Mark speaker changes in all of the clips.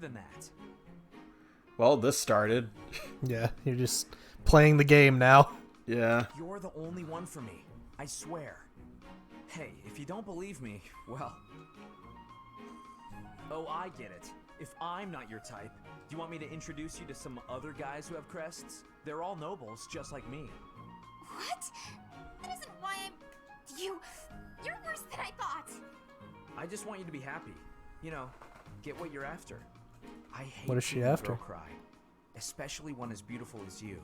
Speaker 1: than that.
Speaker 2: Well, this started.
Speaker 3: Yeah, you're just playing the game now.
Speaker 2: Yeah.
Speaker 1: You're the only one for me. I swear. Hey, if you don't believe me, well... Oh, I get it. If I'm not your type, do you want me to introduce you to some other guys who have crests? They're all nobles, just like me.
Speaker 4: What? That isn't why I'm... You're worse than I thought.
Speaker 1: I just want you to be happy. You know, get what you're after. I hate
Speaker 3: What is she
Speaker 1: seeing a
Speaker 3: after?
Speaker 1: girl cry, especially one as beautiful as you.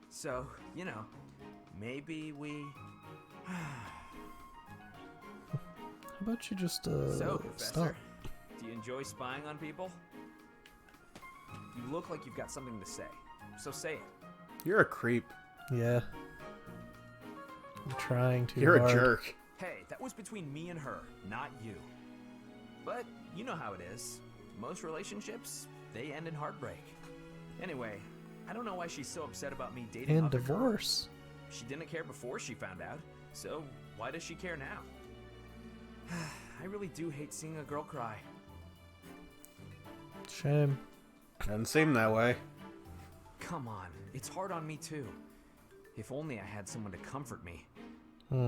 Speaker 1: So, you know, maybe we...
Speaker 3: How about you just
Speaker 1: So,
Speaker 3: stop?
Speaker 1: Professor, do you enjoy spying on people? You look like you've got something to say, so say it.
Speaker 2: You're a creep.
Speaker 3: Yeah. I'm trying to.
Speaker 2: You're
Speaker 3: hard.
Speaker 2: a jerk.
Speaker 1: Hey, that was between me and her, not you. But you know how it is. Most relationships, they end in heartbreak. Anyway, I don't know why she's so upset about me dating
Speaker 3: And
Speaker 1: other
Speaker 3: divorce.
Speaker 1: girls. She didn't care before she found out, so why does she care now? I really do hate seeing a girl cry.
Speaker 3: Shame.
Speaker 2: Doesn't seem that way.
Speaker 1: Come on, it's hard on me too. If only I had someone to comfort me.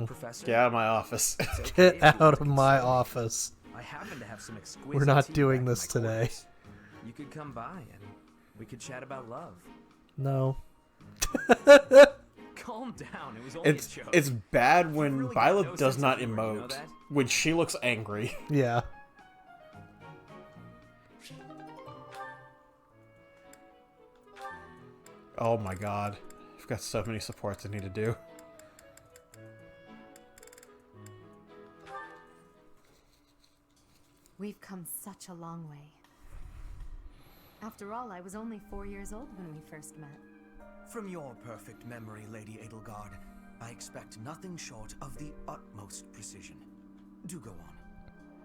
Speaker 1: Professor?
Speaker 2: Get out of my office.
Speaker 1: it's okay if
Speaker 3: Get
Speaker 1: you want
Speaker 3: out
Speaker 1: to
Speaker 3: of my
Speaker 1: consider-
Speaker 3: office.
Speaker 1: I happen to have some exquisite
Speaker 3: We're not
Speaker 1: tea
Speaker 3: doing
Speaker 1: back in
Speaker 3: this
Speaker 1: my
Speaker 3: today.
Speaker 1: quarters. You could come by and we could chat about love.
Speaker 3: No.
Speaker 1: Calm down, it was only a joke.
Speaker 2: It's bad when
Speaker 1: really got
Speaker 2: Violet
Speaker 1: no
Speaker 2: does
Speaker 1: sense
Speaker 2: not
Speaker 1: of humor, you know
Speaker 2: emote.
Speaker 1: that?
Speaker 2: When she looks angry.
Speaker 3: Yeah.
Speaker 2: Oh my god. I've got so many supports I need to do.
Speaker 4: We've come such a long way. After all, I was only 4 years old when we first met.
Speaker 5: From your perfect memory, Lady Edelgard, I expect nothing short of the utmost precision. Do go on.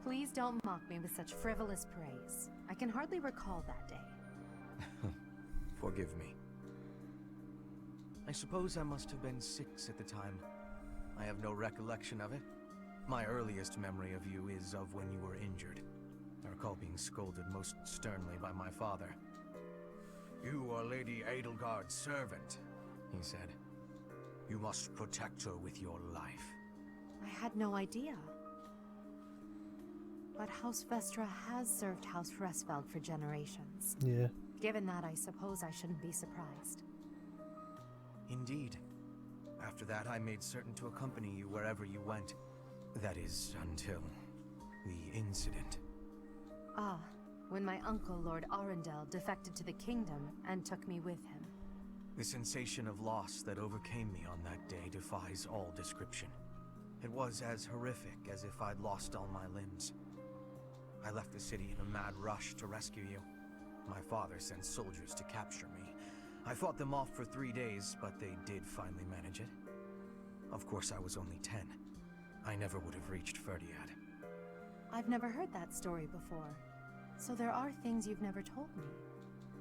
Speaker 4: Please don't mock me with such frivolous praise. I can hardly recall that day.
Speaker 5: Forgive me. I suppose I must have been 6 at the time. I have no recollection of it. My earliest memory of you is of when you were injured. I recall being scolded most sternly by my father. You are Lady Edelgard's servant, he said. You must protect her with your life.
Speaker 4: I had no idea. But House Vestra has served House Fresfeld for generations.
Speaker 3: Yeah.
Speaker 4: Given that, I suppose I shouldn't be surprised.
Speaker 5: Indeed. After that, I made certain to accompany you wherever you went. That is, until the incident.
Speaker 4: Ah, when my uncle, Lord Arundel, defected to the kingdom and took me with him.
Speaker 5: The sensation of loss that overcame me on that day defies all description. It was as horrific as if I'd lost all my limbs. I left the city in a mad rush to rescue you. My father sent soldiers to capture me. I fought them off for 3 days, but they did finally manage it. Of course, I was only 10. I never would have reached Ferdiad.
Speaker 4: I've never heard that story before. So there are things you've never told me.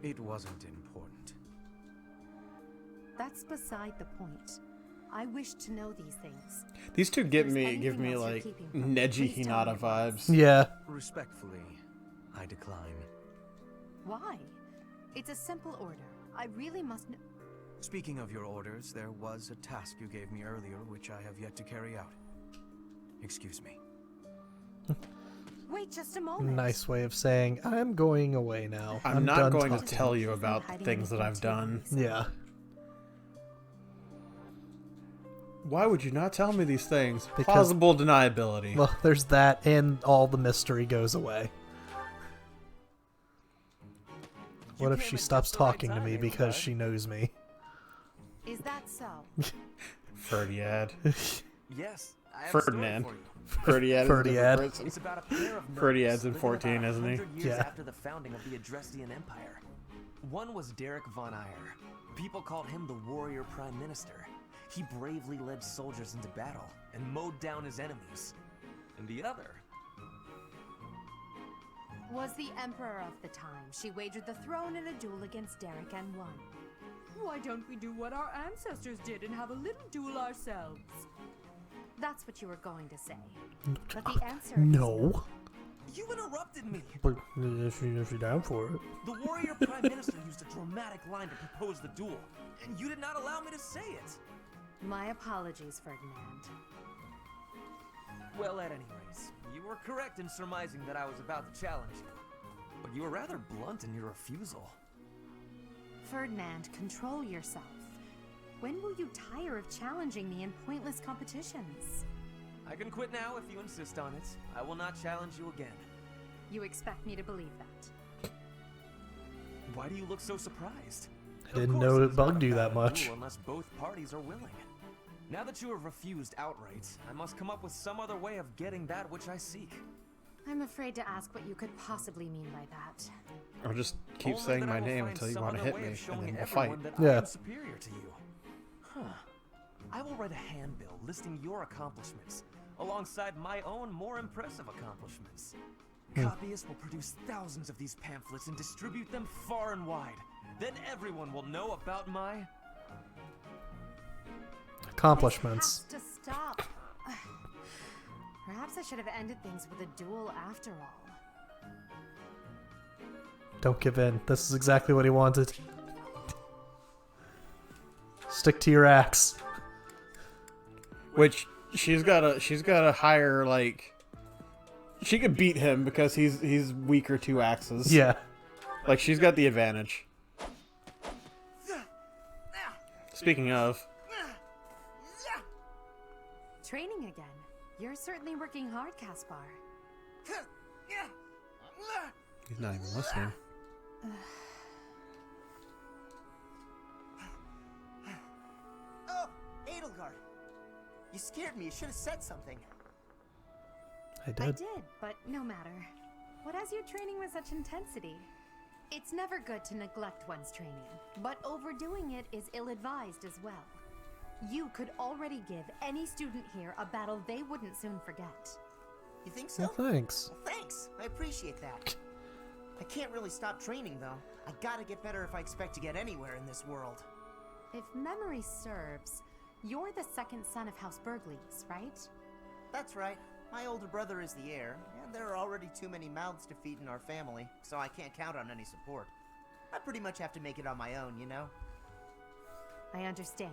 Speaker 5: It wasn't important.
Speaker 4: That's beside the point. I wish to know these things.
Speaker 2: These two give me
Speaker 4: anything else you're
Speaker 2: like
Speaker 4: keeping from me,
Speaker 2: Neji
Speaker 4: please tell me
Speaker 2: Hinata
Speaker 4: at once.
Speaker 2: vibes.
Speaker 3: Yeah.
Speaker 5: Respectfully, I decline.
Speaker 4: Why? It's a simple order. I really must know.
Speaker 5: Speaking of your orders, there was a task you gave me earlier which I have yet to carry out. Excuse me.
Speaker 4: Wait just a moment.
Speaker 3: Nice way of saying, I'm going away now.
Speaker 2: I'm not
Speaker 3: done
Speaker 2: going to
Speaker 3: talking.
Speaker 2: tell you
Speaker 4: She's
Speaker 2: about
Speaker 4: not hiding
Speaker 2: things that
Speaker 4: anything
Speaker 2: I've
Speaker 4: too
Speaker 2: done.
Speaker 4: recently.
Speaker 3: Yeah.
Speaker 2: Why would you not tell me these things?
Speaker 3: Because-
Speaker 2: Plausible deniability.
Speaker 3: Well, there's that, and all the mystery goes away. What if she stops talking to me because she knows me?
Speaker 4: Is that so?
Speaker 2: Ferdiad.
Speaker 1: Yes, I have a story
Speaker 2: Ferdinand.
Speaker 1: for you.
Speaker 2: Ferdiad is a
Speaker 3: Ferdiad.
Speaker 2: different person.
Speaker 1: It's about a pair of
Speaker 2: Ferdiad's
Speaker 1: nobles
Speaker 2: in
Speaker 1: living
Speaker 2: 14,
Speaker 1: about
Speaker 2: isn't he?
Speaker 1: 100 years
Speaker 3: Yeah.
Speaker 1: after the founding of the Adrestian Empire. One was Derek von Eyre. People called him the warrior prime minister. He bravely led soldiers into battle and mowed down his enemies. And the other...
Speaker 4: Was the emperor of the time. She wagered the throne in a duel against Derek and won.
Speaker 6: Why don't we do what our ancestors did and have a little duel ourselves?
Speaker 4: That's what you were going to say. But the answer is
Speaker 3: No.
Speaker 1: You interrupted me!
Speaker 3: But if you're down for it.
Speaker 1: The warrior prime minister used a dramatic line to propose the duel, and you did not allow me to say it!
Speaker 4: My apologies, Ferdinand.
Speaker 1: Well, at any rate, you were correct in surmising that I was about to challenge you. But you were rather blunt in your refusal.
Speaker 4: Ferdinand, control yourself. When will you tire of challenging me in pointless competitions?
Speaker 1: I can quit now if you insist on it. I will not challenge you again.
Speaker 4: You expect me to believe that?
Speaker 1: Why do you look so surprised?
Speaker 3: I didn't know it bugged you that much.
Speaker 1: Unless both parties are willing. Now that you have refused outright, I must come up with some other way of getting that which I seek.
Speaker 4: I'm afraid to ask what you could possibly mean by that.
Speaker 2: Or just keep
Speaker 1: Only
Speaker 2: saying
Speaker 1: that I
Speaker 2: my
Speaker 1: will
Speaker 2: name
Speaker 1: find
Speaker 2: until you
Speaker 1: some
Speaker 2: want to
Speaker 1: other
Speaker 2: hit
Speaker 1: way
Speaker 2: me,
Speaker 1: of
Speaker 2: and
Speaker 1: showing
Speaker 2: then we'll fight.
Speaker 1: everyone that
Speaker 3: Yeah.
Speaker 1: I am superior to you. I will write a handbill listing your accomplishments, alongside my own more impressive accomplishments. Copyists will produce thousands of these pamphlets and distribute them far and wide. Then everyone will know about my...
Speaker 3: Accomplishments.
Speaker 4: This has to stop. Perhaps I should have ended things with a duel after all.
Speaker 3: Don't give in. This is exactly what he wanted. Stick to your axe.
Speaker 2: Which she's gotta hire, like, she could beat him because he's weaker to axes.
Speaker 3: Yeah.
Speaker 2: Like, she's got the advantage. Speaking of,
Speaker 4: Training again. You're certainly working hard, Caspar.
Speaker 2: he's not even listening.
Speaker 7: Oh, Edelgard. You scared me. You should have said something.
Speaker 3: I
Speaker 4: I
Speaker 3: did.
Speaker 4: did, but no matter. What has you training with such intensity? It's never good to neglect one's training, but overdoing it is ill-advised as well. You could already give any student here a battle they wouldn't soon forget.
Speaker 7: You think so?
Speaker 3: Well, thanks.
Speaker 7: Well, thanks. I appreciate that. I can't really stop training, though. I gotta get better if I expect to get anywhere in this world.
Speaker 4: If memory serves, you're the second son of House Bergleys, right?
Speaker 7: That's right. My older brother is the heir, and there are already too many mouths to feed in our family, so I can't count on any support. I pretty much have to make it on my own, you know?
Speaker 4: I understand.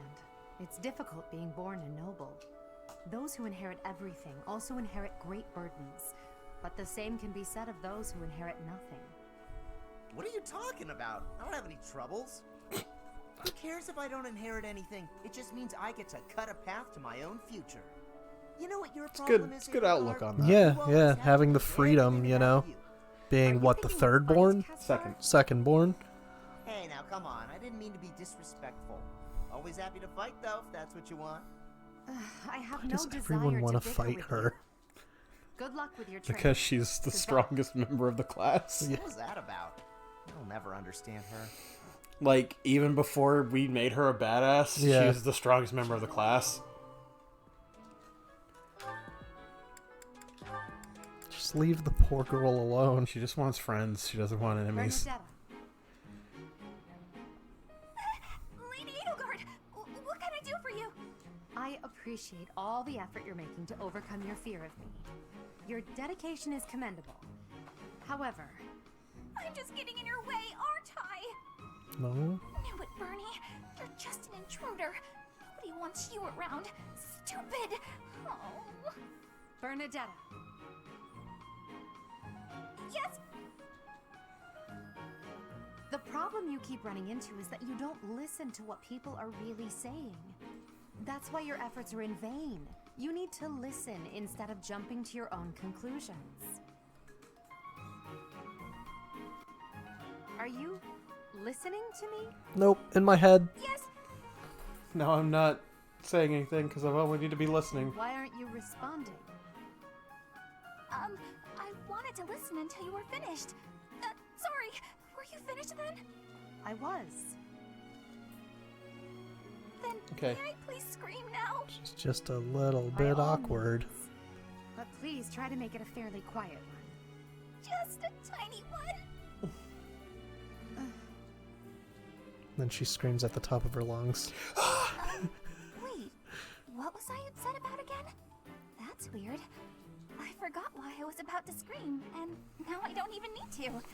Speaker 4: It's difficult being born a noble. Those who inherit everything also inherit great burdens, but the same can be said of those who inherit nothing.
Speaker 7: What are you talking about? I don't have any troubles. Who cares if I don't inherit anything? It just means I get to cut a path to my own future. You know what your problem is?
Speaker 2: It's good outlook on that.
Speaker 3: Yeah,
Speaker 7: You always
Speaker 3: yeah.
Speaker 7: have
Speaker 3: Having the
Speaker 7: to do
Speaker 3: freedom,
Speaker 7: everything
Speaker 3: you know.
Speaker 7: about you.
Speaker 4: Are
Speaker 3: Being
Speaker 4: you
Speaker 3: what, the
Speaker 4: thinking
Speaker 3: third
Speaker 4: fight,
Speaker 3: born?
Speaker 4: Caspar?
Speaker 3: Second born?
Speaker 7: Hey, now come on. I didn't mean to be disrespectful. Always happy to fight, though, if that's what you want.
Speaker 4: I have
Speaker 3: Why
Speaker 4: no
Speaker 3: does
Speaker 4: desire
Speaker 3: everyone want to
Speaker 4: bicker
Speaker 3: fight
Speaker 4: with
Speaker 3: her?
Speaker 4: you. Good luck with your training.
Speaker 2: Because she's the strongest member of the class.
Speaker 3: Yeah.
Speaker 7: What was that about? I'll never understand her.
Speaker 2: Like, even before we made her a badass,
Speaker 3: Yeah.
Speaker 2: she's the strongest member of the class.
Speaker 3: Just leave the poor girl alone.
Speaker 2: She just wants friends. She doesn't want enemies.
Speaker 4: Bernadetta,
Speaker 8: Lady Edelgard, what can I do for you?
Speaker 4: I appreciate all the effort you're making to overcome your fear of me. Your dedication is commendable. However,
Speaker 8: I'm just getting in your way, aren't I?
Speaker 3: No?
Speaker 8: Knew it, Bernie. You're just an intruder. Nobody wants you around. Stupid. Oh.
Speaker 4: Bernadetta,
Speaker 8: Yes,
Speaker 4: the problem you keep running into is that you don't listen to what people are really saying. That's why your efforts are in vain. You need to listen instead of jumping to your own conclusions. Are you listening to me?
Speaker 3: Nope. In my head.
Speaker 8: yes.
Speaker 2: No, I'm not saying anything because I only need to be listening.
Speaker 4: Why aren't you responding?
Speaker 8: I wanted to listen until you were finished. Sorry. Were you finished then?
Speaker 4: I was.
Speaker 8: Then
Speaker 2: Okay.
Speaker 8: may I please scream now?
Speaker 3: It's just a little
Speaker 4: By
Speaker 3: bit
Speaker 4: all
Speaker 3: awkward.
Speaker 4: means. But please try to make it a fairly quiet one.
Speaker 8: Just a tiny one.
Speaker 3: Then she screams at the top of her lungs.
Speaker 8: Wait, what was I upset about again? That's weird. I forgot why I was about to scream, and now I don't even need to. What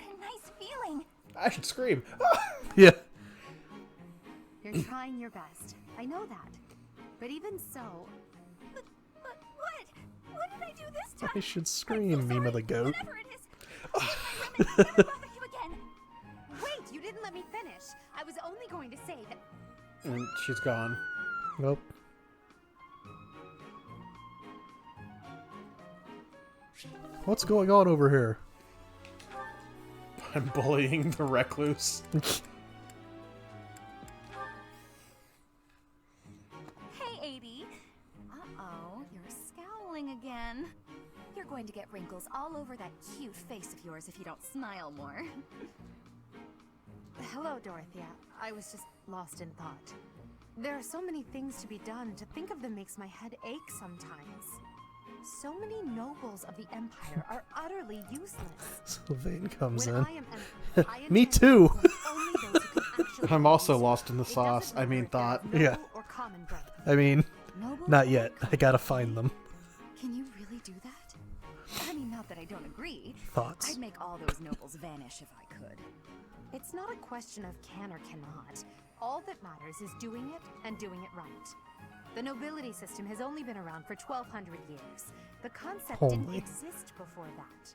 Speaker 8: a nice feeling.
Speaker 2: I should scream.
Speaker 3: Yeah.
Speaker 4: You're trying your best. I know that. But even so,
Speaker 8: But what? What did I do this time?
Speaker 3: I should scream, Mima the goat.
Speaker 8: Whatever it is. Take my room and I'll never bother you again.
Speaker 4: wait, you didn't let me finish. I was only going to say that
Speaker 2: And she's gone.
Speaker 3: Nope. What's going on over here?
Speaker 2: I'm bullying the recluse.
Speaker 8: Hey, 80. Uh-oh, you're scowling again. You're going to get wrinkles all over that cute face of yours if you don't smile more.
Speaker 4: hello, Dorothea. I was just lost in thought. There are so many things to be done. To think of them makes my head ache sometimes. So many nobles of the Empire are utterly useless.
Speaker 3: Sylvain comes
Speaker 4: When
Speaker 3: in.
Speaker 4: I am emperor, I
Speaker 3: Me
Speaker 4: intend to
Speaker 3: too.
Speaker 4: appoint only those who can actually
Speaker 2: I'm also
Speaker 4: use it.
Speaker 2: lost in the
Speaker 4: It
Speaker 2: sauce.
Speaker 4: doesn't
Speaker 2: I
Speaker 4: matter
Speaker 2: mean,
Speaker 4: if they're
Speaker 2: thought.
Speaker 4: noble
Speaker 3: Yeah.
Speaker 4: or common birth.
Speaker 3: I mean,
Speaker 8: Noble
Speaker 3: not
Speaker 8: or
Speaker 3: yet. I gotta find them.
Speaker 8: Can you really do that? I mean, not that I don't agree.
Speaker 3: Thoughts?
Speaker 8: I'd make all those nobles vanish if I could.
Speaker 4: It's not a question of can or cannot. All that matters is doing it and doing it right. The nobility system has only been around for 1,200 years. The concept didn't
Speaker 3: Only.
Speaker 4: exist before that.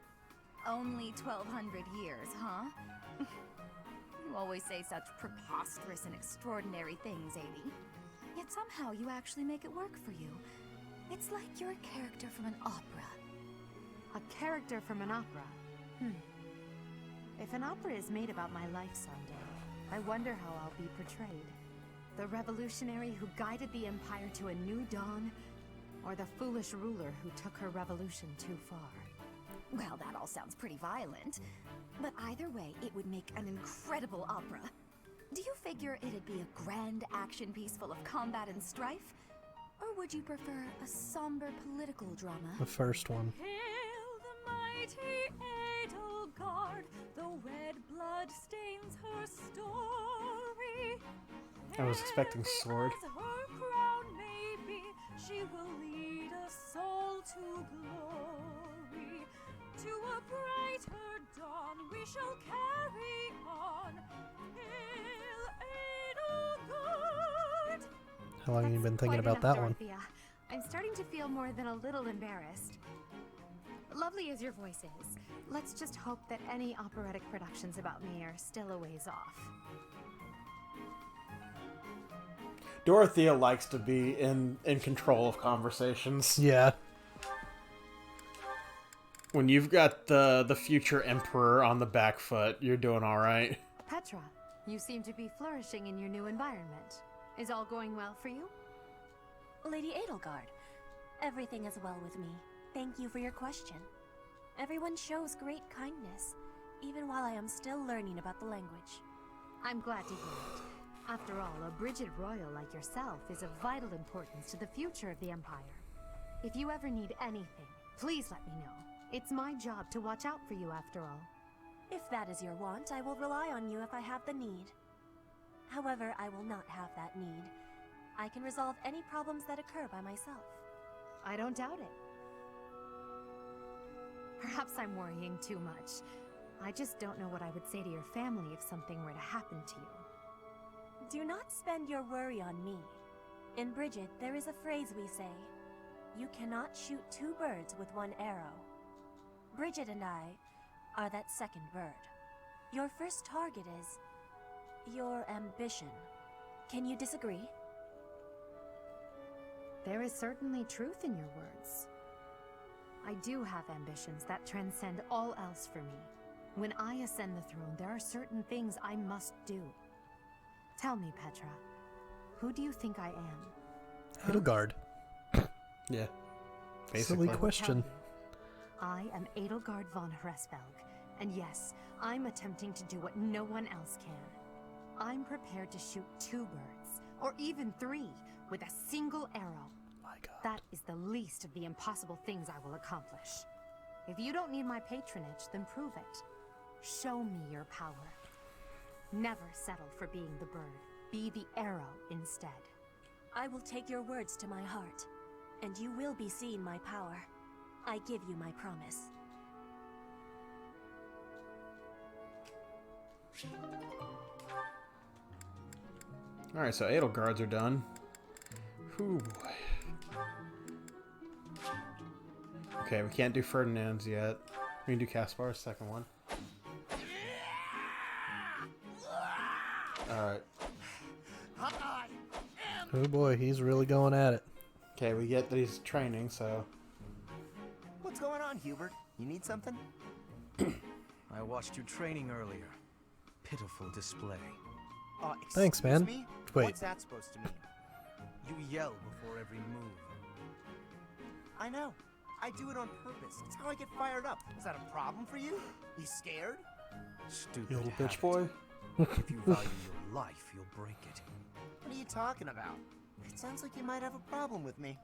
Speaker 8: Only 1,200 years, huh? You always say such preposterous and extraordinary things, 80. Yet somehow you actually make it work for you. It's like you're a character from an opera.
Speaker 4: A character from an opera. If an opera is made about my life someday, I wonder how I'll be portrayed. The revolutionary who guided the Empire to a new dawn, or the foolish ruler who took her revolution too far.
Speaker 8: Well, that all sounds pretty violent. But either way, it would make an incredible opera. Do you figure it'd be a grand action piece full of combat and strife? Or would you prefer a somber political drama?
Speaker 3: The first one.
Speaker 6: Hail the mighty Edelgard, the red blood stains her story.
Speaker 2: I was expecting
Speaker 6: Heavy
Speaker 2: sword.
Speaker 6: as her crown may be, she will lead us all to glory. To a brighter dawn we shall carry on. Hail Edelgard!
Speaker 3: How long have you
Speaker 4: That's
Speaker 3: been thinking
Speaker 4: quite
Speaker 3: about
Speaker 4: enough,
Speaker 3: that one?
Speaker 4: Dorothea. I'm starting to feel more than a little embarrassed. Lovely as your voice is, let's just hope that any operatic productions about me are still a ways off.
Speaker 2: Dorothea likes to be in control of conversations.
Speaker 3: Yeah.
Speaker 2: When you've got the future emperor on the back foot, you're doing all right.
Speaker 4: Petra, you seem to be flourishing in your new environment. Is all going well for you?
Speaker 9: Lady Edelgard, everything is well with me. Thank you for your question. Everyone shows great kindness, even while I am still learning about the language.
Speaker 4: I'm glad to hear it. After all, a Brigid royal like yourself is of vital importance to the future of the Empire. If you ever need anything, please let me know. It's my job to watch out for you after all.
Speaker 9: If that is your want, I will rely on you if I have the need. However, I will not have that need. I can resolve any problems that occur by myself.
Speaker 4: I don't doubt it. Perhaps I'm worrying too much. I just don't know what I would say to your family if something were to happen to you.
Speaker 9: Do not spend your worry on me. In Brigid, there is a phrase we say. You cannot shoot two birds with one arrow. Brigid and I are that second bird. Your first target is your ambition. Can you disagree?
Speaker 4: There is certainly truth in your words. I do have ambitions that transcend all else for me. When I ascend the throne, there are certain things I must do. Tell me, Petra, who do you think I am?
Speaker 3: Edelgard.
Speaker 2: Yeah. Basically.
Speaker 3: Silly question.
Speaker 4: I am Edelgard von Hresvelg, and yes, I'm attempting to do what no one else can. I'm prepared to shoot 2 birds, or even 3, with a single arrow.
Speaker 3: My God.
Speaker 4: That is the least of the impossible things I will accomplish. If you don't need my patronage, then prove it. Show me your power. Never settle for being the bird. Be the arrow instead.
Speaker 9: I will take your words to my heart, and you will be seeing my power. I give you my promise.
Speaker 2: Alright, so Edelgards are done. Whew, boy. Okay, we can't do Ferdinand's yet. We can do Caspar's second one. Alright.
Speaker 3: Oh boy, he's really going at it.
Speaker 2: Okay, we get that he's training, so...
Speaker 7: What's going on, Hubert? You need something?
Speaker 5: I watched you training earlier. Pitiful display.
Speaker 3: Thanks,
Speaker 7: Excuse
Speaker 3: man.
Speaker 7: me?
Speaker 3: Wait.
Speaker 7: What's that supposed to mean?
Speaker 5: You yell before every move.
Speaker 7: I know. I do it on purpose. It's how I get fired up. Is that a problem for you? You scared?
Speaker 5: Stupid
Speaker 2: You little
Speaker 5: habit.
Speaker 2: bitch boy.
Speaker 5: If you value your life, you'll break it.
Speaker 7: What are you talking about? It sounds like you might have a problem with me.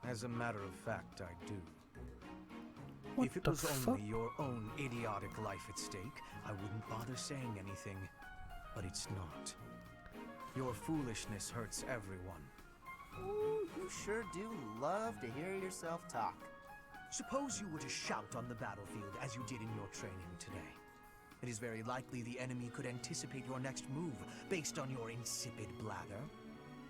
Speaker 5: As a matter of fact, I do.
Speaker 3: What
Speaker 5: If it
Speaker 3: the
Speaker 5: was
Speaker 3: fuck?
Speaker 5: only your own idiotic life at stake, I wouldn't bother saying anything. But it's not. Your foolishness hurts everyone.
Speaker 7: Ooh, you sure do love to hear yourself talk.
Speaker 5: Suppose you were to shout on the battlefield as you did in your training today. It is very likely the enemy could anticipate your next move based on your insipid blather.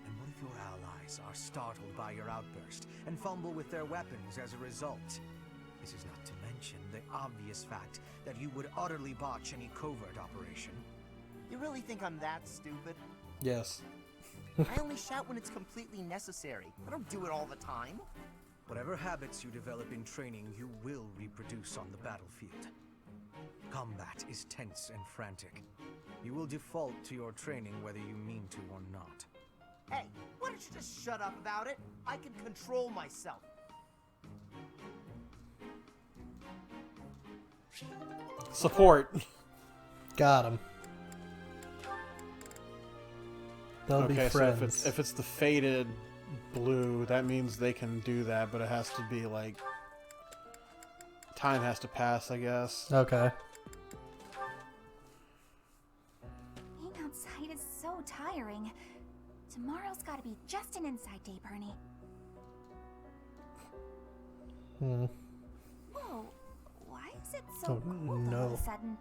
Speaker 5: And what if your allies are startled by your outburst and fumble with their weapons as a result? This is not to mention the obvious fact that you would utterly botch any covert operation.
Speaker 7: You really think I'm that stupid?
Speaker 2: Yes.
Speaker 7: I only shout when it's completely necessary. I don't do it all the time.
Speaker 5: Whatever habits you develop in training, you will reproduce on the battlefield. Combat is tense and frantic. You will default to your training whether you mean to or not.
Speaker 7: Hey, why don't you just shut up about it? I can control myself.
Speaker 2: Support.
Speaker 3: Got him. They'll be
Speaker 2: Okay, so
Speaker 3: friends.
Speaker 2: if it's the faded blue, that means they can do that, but it has to be like... Time has to pass, I guess.
Speaker 3: Okay.
Speaker 8: Being outside is so tiring. Tomorrow's gotta be just an inside day, Bernie. Whoa, why is it so
Speaker 3: Oh,
Speaker 8: cold all
Speaker 3: no.
Speaker 8: of a sudden?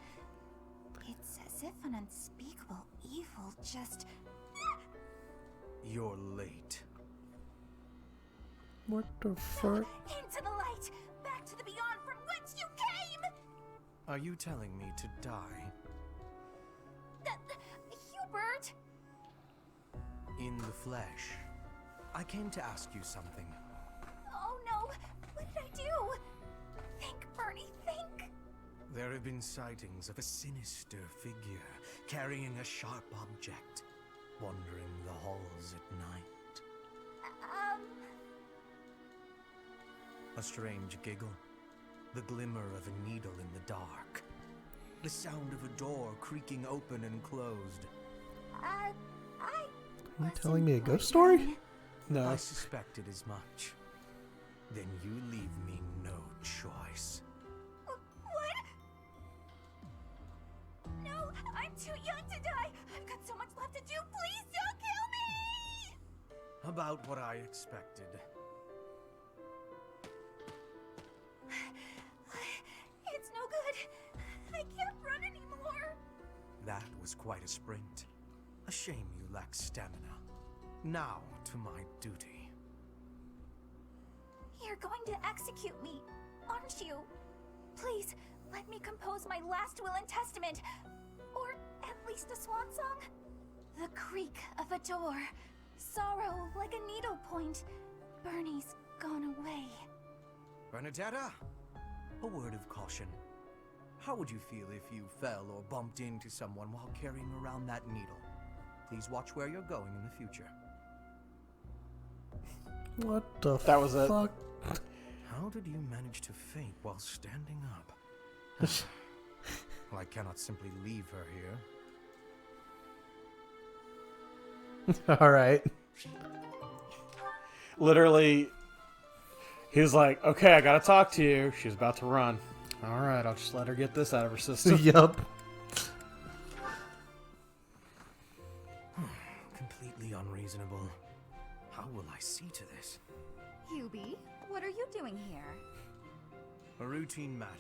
Speaker 8: It's as if an unspeakable evil just...
Speaker 5: You're late.
Speaker 3: What the fuck?
Speaker 8: Into the light! Back to the beyond from whence you came!
Speaker 5: Are you telling me to die?
Speaker 8: Hubert!
Speaker 5: In the flesh. I came to ask you something.
Speaker 8: Oh no! What did I do? Think, Bernie, think!
Speaker 5: There have been sightings of a sinister figure carrying a sharp object, wandering the halls at night. A strange giggle, the glimmer of a needle in the dark, the sound of a door creaking open and closed.
Speaker 3: Are you telling me a ghost story?
Speaker 2: No.
Speaker 5: I suspected as much. Then you leave me no choice.
Speaker 8: What? No, I'm too young to die! I've got so much left to do! Please don't kill me!
Speaker 5: About what I expected.
Speaker 8: It's no good. I can't run anymore.
Speaker 5: That was quite a sprint. A shame you lack stamina. Now to my duty.
Speaker 8: You're going to execute me, aren't you? Please, let me compose my last will and testament. Or at least a swan song. The creak of a door. Sorrow like a needle point. Bernie's gone away.
Speaker 5: Bernadetta, a word of caution. How would you feel if you fell or bumped into someone while carrying around that needle? Please watch where you're going in the future.
Speaker 3: What the
Speaker 2: That was it.
Speaker 3: fuck?
Speaker 5: How did you manage to faint while standing up? Well, I cannot simply leave her here.
Speaker 3: Alright.
Speaker 2: Literally, he's like, okay, I gotta talk to you. She's about to run. Alright, I'll just let her get this out of her system.
Speaker 3: Yup.
Speaker 5: Completely unreasonable. How will I see to this?
Speaker 8: Hubie, what are you doing here?
Speaker 5: A routine matter.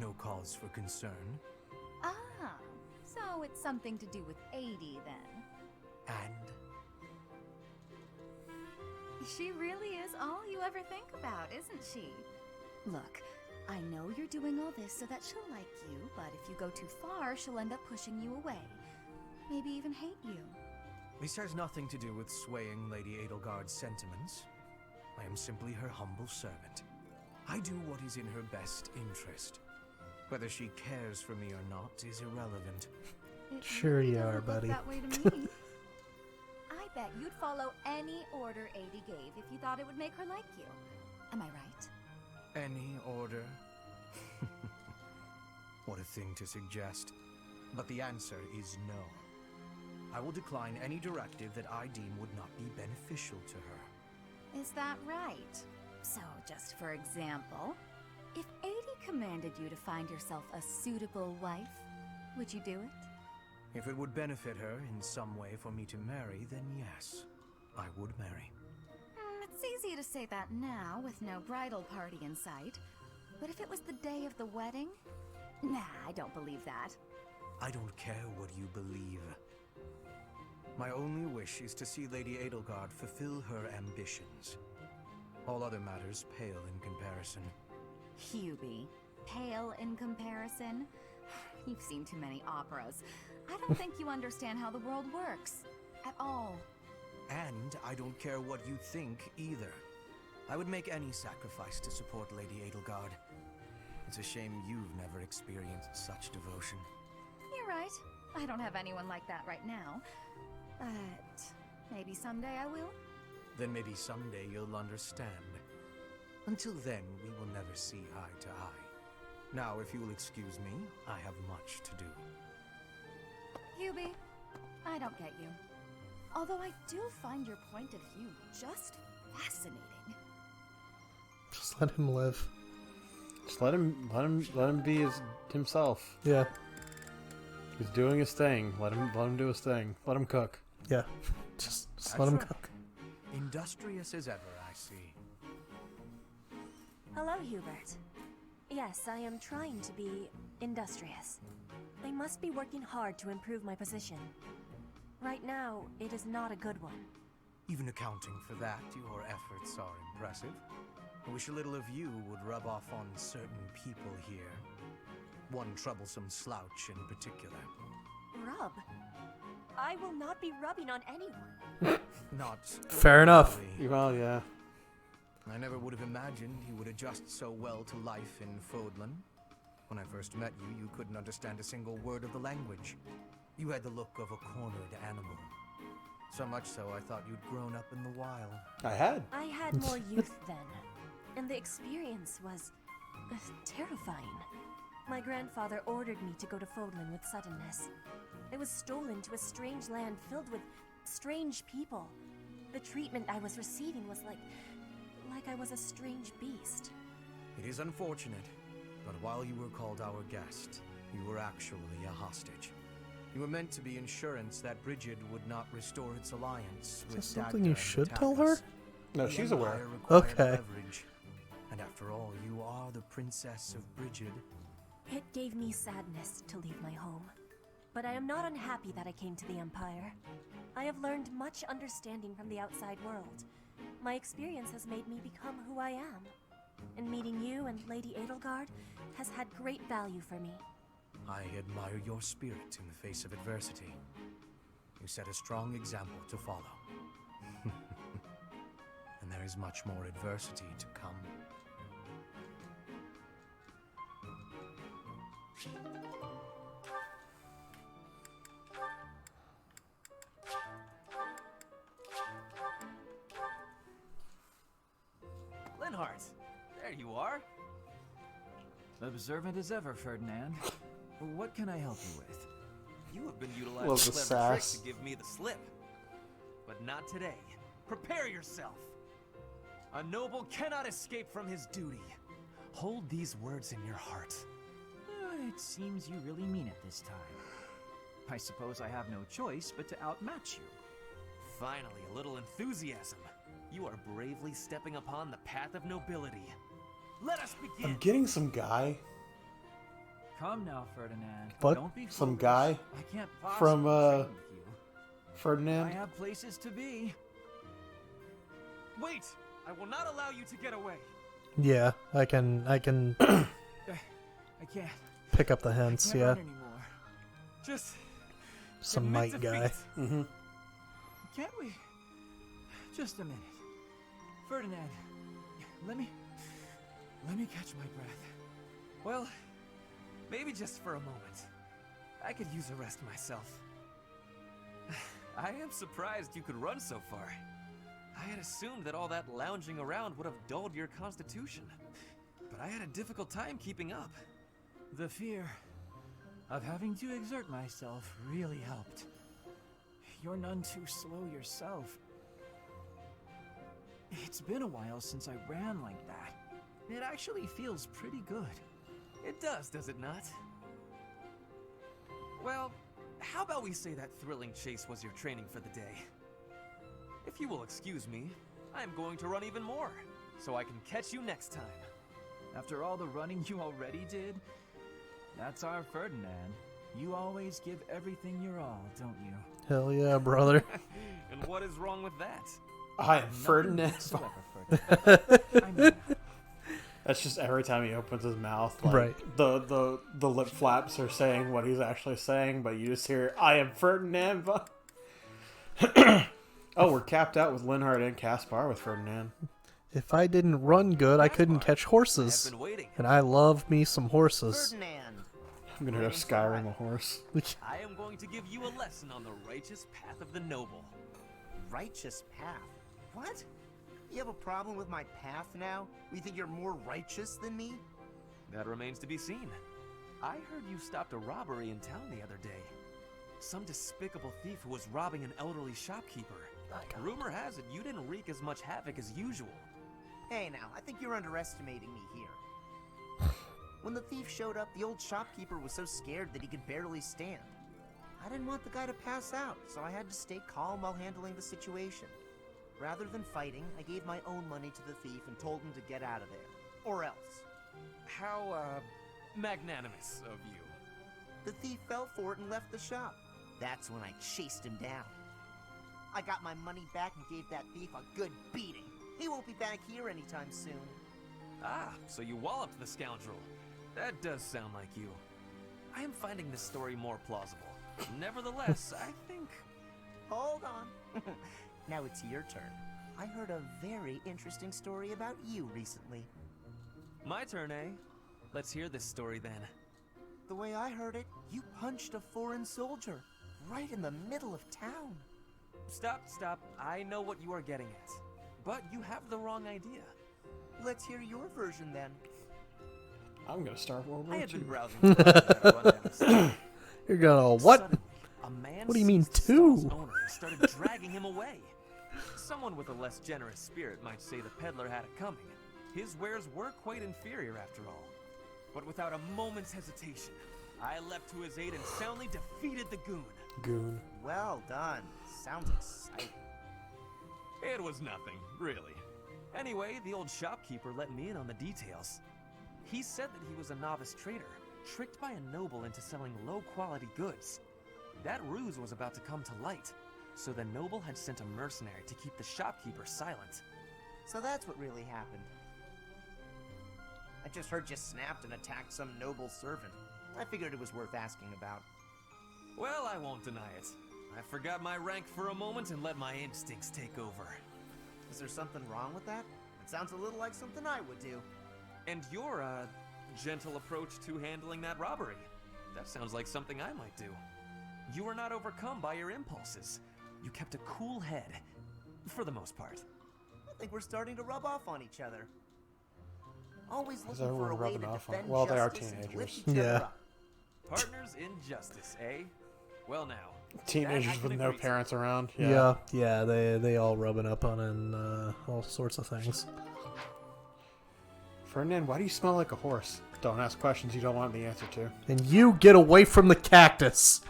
Speaker 5: No cause for concern.
Speaker 8: Ah, so it's something to do with 80 then.
Speaker 5: And
Speaker 8: She really is all you ever think about, isn't she? Look, I know you're doing all this so that she'll like you, but if you go too far, she'll end up pushing you away. Maybe even hate you.
Speaker 5: this has nothing to do with swaying Lady Edelgard's sentiments. I am simply her humble servant. I do what is in her best interest. Whether she cares for me or not is irrelevant.
Speaker 4: It
Speaker 3: Sure
Speaker 4: really
Speaker 3: you
Speaker 4: doesn't
Speaker 3: are,
Speaker 4: look
Speaker 3: buddy.
Speaker 4: that way to me.
Speaker 8: I bet you'd follow any order 80 gave if you thought it would make her like you. Am I right?
Speaker 5: Any order? What a thing to suggest. But the answer is no. I will decline any directive that I deem would not be beneficial to her.
Speaker 8: Is that right? So, just for example, if 80 commanded you to find yourself a suitable wife, would you do it?
Speaker 5: If it would benefit her in some way for me to marry, then yes, I would marry.
Speaker 8: It's easy to say that now with no bridal party in sight. But if it was the day of the wedding? Nah, I don't believe that.
Speaker 5: I don't care what you believe. My only wish is to see Lady Edelgard fulfill her ambitions. All other matters pale in comparison.
Speaker 8: Hubie, pale in comparison? You've seen too many operas. I don't think you understand how the world works. At all.
Speaker 5: And I don't care what you think either. I would make any sacrifice to support Lady Edelgard. It's a shame you've never experienced such devotion.
Speaker 8: You're right. I don't have anyone like that right now. But maybe someday I will.
Speaker 5: Then maybe someday you'll understand. Until then, we will never see eye to eye. Now, if you'll excuse me, I have much to do.
Speaker 8: Hubie, I don't get you. Although I do find your point of view just fascinating.
Speaker 3: Just let him live.
Speaker 2: Just let him be himself.
Speaker 3: Yeah,
Speaker 2: He's doing his thing. Let him do his thing. Let him cook.
Speaker 3: yeah. Just
Speaker 5: That's
Speaker 3: let him
Speaker 5: right.
Speaker 3: cook.
Speaker 5: Industrious as ever, I see.
Speaker 9: Hello, Hubert. Yes, I am trying to be industrious. I must be working hard to improve my position. Right now, it is not a good one.
Speaker 5: Even accounting for that, your efforts are impressive. I wish a little of you would rub off on certain people here. One troublesome slouch in particular.
Speaker 9: Rub? I will not be rubbing on anyone.
Speaker 5: Not
Speaker 3: Fair enough.
Speaker 5: really.
Speaker 2: Well, yeah.
Speaker 5: I never would have imagined he would adjust so well to life in Fodlan. When I first met you, you couldn't understand a single word of the language. You had the look of a cornered animal. So much so I thought you'd grown up in the wild.
Speaker 2: I had.
Speaker 9: I had more youth then, and the experience was terrifying. My grandfather ordered me to go to Fodlan with suddenness. I was stolen to a strange land filled with strange people. The treatment I was receiving was like I was a strange beast.
Speaker 5: It is unfortunate, but while you were called our guest, you were actually a hostage. You were meant to be insurance that Brigid would not restore its alliance
Speaker 3: Is
Speaker 5: with
Speaker 3: that something
Speaker 5: Dagda
Speaker 3: you
Speaker 5: and
Speaker 3: should
Speaker 5: the
Speaker 3: tell her?
Speaker 5: Tapas.
Speaker 2: No,
Speaker 5: The
Speaker 2: she's
Speaker 5: Empire
Speaker 2: aware.
Speaker 5: required
Speaker 3: Okay.
Speaker 5: leverage. And after all, you are the princess of Brigid.
Speaker 9: It gave me sadness to leave my home. But I am not unhappy that I came to the Empire. I have learned much understanding from the outside world. My experience has made me become who I am. And meeting you and Lady Edelgard has had great value for me.
Speaker 5: I admire your spirit in the face of adversity. You set a strong example to follow. And there is much more adversity to come.
Speaker 10: Linhart, there you are. Observant as ever, Ferdinand. What can I help you with?
Speaker 1: You have been
Speaker 2: Love
Speaker 1: utilizing
Speaker 2: the
Speaker 1: clever tricks
Speaker 2: sass.
Speaker 1: to give me the slip. But not today. Prepare yourself. A noble cannot escape from his duty. Hold these words in your heart.
Speaker 10: It seems you really mean it this time. I suppose I have no choice but to outmatch you.
Speaker 1: Finally, a little enthusiasm. You are bravely stepping upon the path of nobility.
Speaker 5: Let us begin.
Speaker 2: I'm getting some guy
Speaker 10: Come now, Ferdinand.
Speaker 3: What?
Speaker 10: Don't be
Speaker 2: Some
Speaker 10: foolish.
Speaker 2: guy
Speaker 10: I can't
Speaker 2: from,
Speaker 10: possibly train with you. I
Speaker 2: Ferdinand.
Speaker 10: have places to be.
Speaker 1: Wait! I will not allow you to get away.
Speaker 3: Yeah, I can
Speaker 10: I can't.
Speaker 3: pick up the
Speaker 10: I
Speaker 3: hints,
Speaker 10: can't
Speaker 3: yeah.
Speaker 10: run anymore.
Speaker 1: Just
Speaker 3: Some
Speaker 1: admit
Speaker 3: might guy.
Speaker 1: defeat.
Speaker 2: Mm-hmm.
Speaker 10: Can't we? Just a minute. Ferdinand, let me catch my breath.
Speaker 1: Well, maybe just for a moment. I could use a rest myself. I am surprised you could run so far. I had assumed that all that lounging around would have dulled your constitution. But I had a difficult time keeping up.
Speaker 10: The fear of having to exert myself really helped. You're none too slow yourself. It's been a while since I ran like that. It actually feels pretty good.
Speaker 1: It does it not? Well, how about we say that thrilling chase was your training for the day? If you will excuse me, I am going to run even more, so I can catch you next time.
Speaker 10: After all the running you already did, that's our Ferdinand. You always give everything your all, don't you?
Speaker 3: Hell yeah, brother.
Speaker 1: And what is wrong with that?
Speaker 2: I am
Speaker 10: Nothing
Speaker 2: Ferdinand.
Speaker 10: whatsoever, Ferdinand. I mean that.
Speaker 2: That's just every time he opens his mouth, like,
Speaker 3: Right.
Speaker 2: the lip flaps are saying what he's actually saying, but you just hear, I am Ferdinand. Oh, we're capped out with Linhardt and Caspar with Ferdinand.
Speaker 3: If I didn't run good, I couldn't
Speaker 1: Caspar,
Speaker 3: catch
Speaker 1: I have
Speaker 3: horses.
Speaker 1: been waiting.
Speaker 3: And I love me some horses.
Speaker 7: Ferdinand.
Speaker 2: I'm gonna go Skyrim a horse.
Speaker 1: I am going to give you a lesson on the righteous path of the noble.
Speaker 7: Righteous path? What? You have a problem with my path now? You think you're more righteous than me?
Speaker 1: That remains to be seen. I heard you stopped a robbery in town the other day. Some despicable thief who was robbing an elderly shopkeeper. Rumor has it you didn't wreak as much havoc as usual.
Speaker 7: Hey now, I think you're underestimating me here. When the thief showed up, the old shopkeeper was so scared that he could barely stand. I didn't want the guy to pass out, so I had to stay calm while handling the situation. Rather than fighting, I gave my own money to the thief and told him to get out of there. Or else.
Speaker 1: How, magnanimous of you.
Speaker 7: The thief fell for it and left the shop. That's when I chased him down. I got my money back and gave that thief a good beating. He won't be back here anytime soon.
Speaker 1: Ah, so you walloped the scoundrel. That does sound like you. I am finding this story more plausible. Nevertheless, I think...
Speaker 7: Hold on. Now it's your turn. I heard a very interesting story about you recently.
Speaker 1: My turn, eh? Let's hear this story then.
Speaker 7: The way I heard it, you punched a foreign soldier right in the middle of town.
Speaker 1: Stop. I know what you are getting at. But you have the wrong idea.
Speaker 7: Let's hear your version then.
Speaker 2: I'm gonna start World
Speaker 1: I
Speaker 2: War
Speaker 1: had been
Speaker 2: II.
Speaker 1: browsing through that rundown estate.
Speaker 3: You're gonna what?
Speaker 1: Suddenly, a man
Speaker 3: What do you mean,
Speaker 1: seized the stall's
Speaker 3: two?
Speaker 1: owner and started dragging him away. Someone with a less generous spirit might say the peddler had it coming. His wares were quite inferior after all. But without a moment's hesitation, I leapt to his aid and soundly defeated the goon.
Speaker 2: Goon.
Speaker 7: Well done. Sounds exciting.
Speaker 1: It was nothing, really. Anyway, the old shopkeeper let me in on the details. He said that he was a novice trader, tricked by a noble into selling low-quality goods. That ruse was about to come to light, so the noble had sent a mercenary to keep the shopkeeper silent.
Speaker 7: So that's what really happened. I just heard you snapped and attacked some noble servant. I figured it was worth asking about.
Speaker 1: Well, I won't deny it. I forgot my rank for a moment and let my instincts take over.
Speaker 7: Is there something wrong with that? It sounds a little like something I would do.
Speaker 1: And your, gentle approach to handling that robbery. That sounds like something I might do. You were not overcome by your impulses. You kept a cool head. For the most part.
Speaker 7: I think we're starting to rub off on each other. Always
Speaker 2: Is
Speaker 7: looking for
Speaker 2: everyone
Speaker 7: a way to
Speaker 2: rubbing off on-
Speaker 7: defend
Speaker 2: well, they are
Speaker 7: justice and to lift
Speaker 2: teenagers.
Speaker 7: each other
Speaker 3: Yeah.
Speaker 7: up.
Speaker 1: Partners in justice, eh? Well now.
Speaker 2: Teenagers
Speaker 1: that I
Speaker 2: with
Speaker 1: can
Speaker 2: no
Speaker 1: agree to.
Speaker 2: parents around.
Speaker 3: Yeah, they all rubbing up on and all sorts of things.
Speaker 2: Ferdinand, why do you smell like a horse? Don't ask questions you don't want the answer to.
Speaker 3: And you get away from the cactus.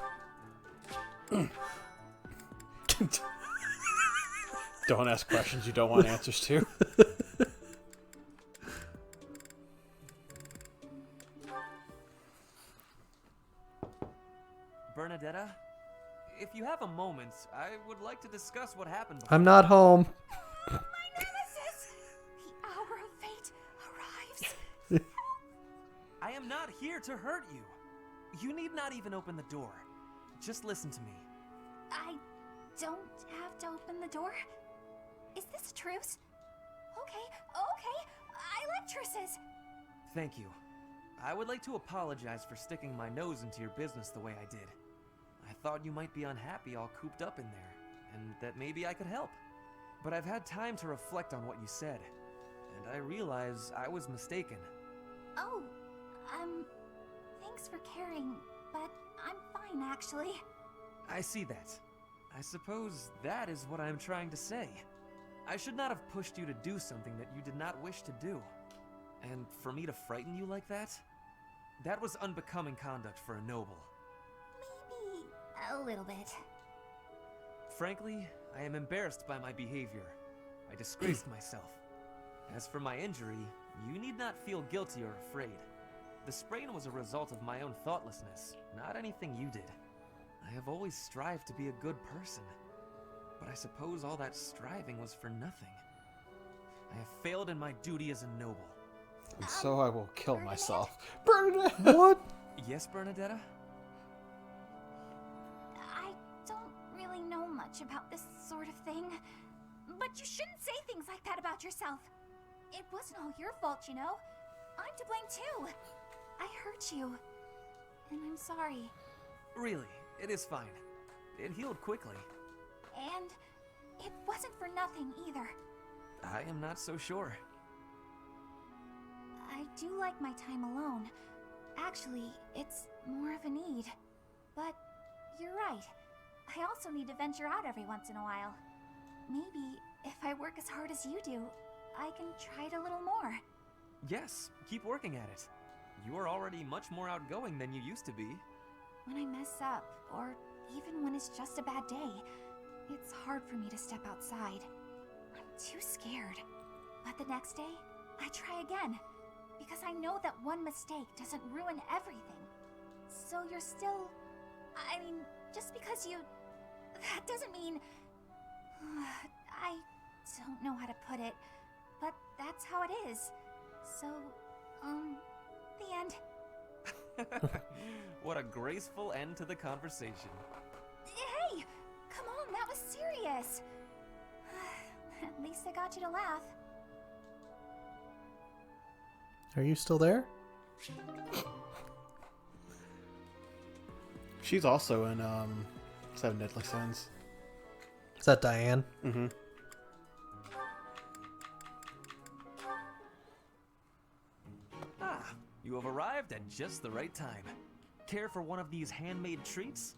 Speaker 2: Don't ask questions you don't want answers to.
Speaker 1: moment, I would like to discuss what happened before.
Speaker 3: I'm not home.
Speaker 8: My nemesis! The hour of fate arrives.
Speaker 1: I am not here to hurt you. You need not even open the door. Just listen to me.
Speaker 8: I don't have to open the door? Is this a truce? Okay. I like truces.
Speaker 1: Thank you. I would like to apologize for sticking my nose into your business the way I did. I thought you might be unhappy all cooped up in there, and that maybe I could help. But I've had time to reflect on what you said, and I realize I was mistaken.
Speaker 8: Oh, thanks for caring, but I'm fine actually.
Speaker 1: I see that. I suppose that is what I am trying to say. I should not have pushed you to do something that you did not wish to do. And for me to frighten you like that? That was unbecoming conduct for a noble.
Speaker 8: Maybe a little bit.
Speaker 1: Frankly, I am embarrassed by my behavior. I disgraced myself. As for my injury, you need not feel guilty or afraid. The sprain was a result of my own thoughtlessness, not anything you did. I have always strived to be a good person, but I suppose all that striving was for nothing. I have failed in my duty as a noble.
Speaker 2: And so I will kill
Speaker 8: Bernadette?
Speaker 2: myself. Bernadette! What?
Speaker 1: Yes, Bernadetta?
Speaker 8: I don't really know much about this sort of thing, but you shouldn't say things like that about yourself. It wasn't all your fault, you know. I'm to blame too. I hurt you, and I'm sorry.
Speaker 1: Really, it is fine. It healed quickly.
Speaker 8: And it wasn't for nothing either.
Speaker 1: I am not so sure.
Speaker 8: I do like my time alone. Actually, it's more of a need. But you're right. I also need to venture out every once in a while. Maybe if I work as hard as you do, I can try it a little more.
Speaker 1: Yes, keep working at it. You are already much more outgoing than you used to be.
Speaker 8: When I mess up, or even when it's just a bad day, it's hard for me to step outside. I'm too scared. But the next day, I try again. Because I know that one mistake doesn't ruin everything. So you're still... I mean, just because you... That doesn't mean... I don't know how to put it, but that's how it is. So, the end.
Speaker 1: What a graceful end to the conversation.
Speaker 8: Hey! Come on, that was serious! At least I got you to laugh.
Speaker 3: Are you still there?
Speaker 2: She's also in Seven Deadly Sins.
Speaker 3: Is that Diane?
Speaker 2: Mm-hmm.
Speaker 1: Ah, you have arrived at just the right time. Care for one of these handmade treats?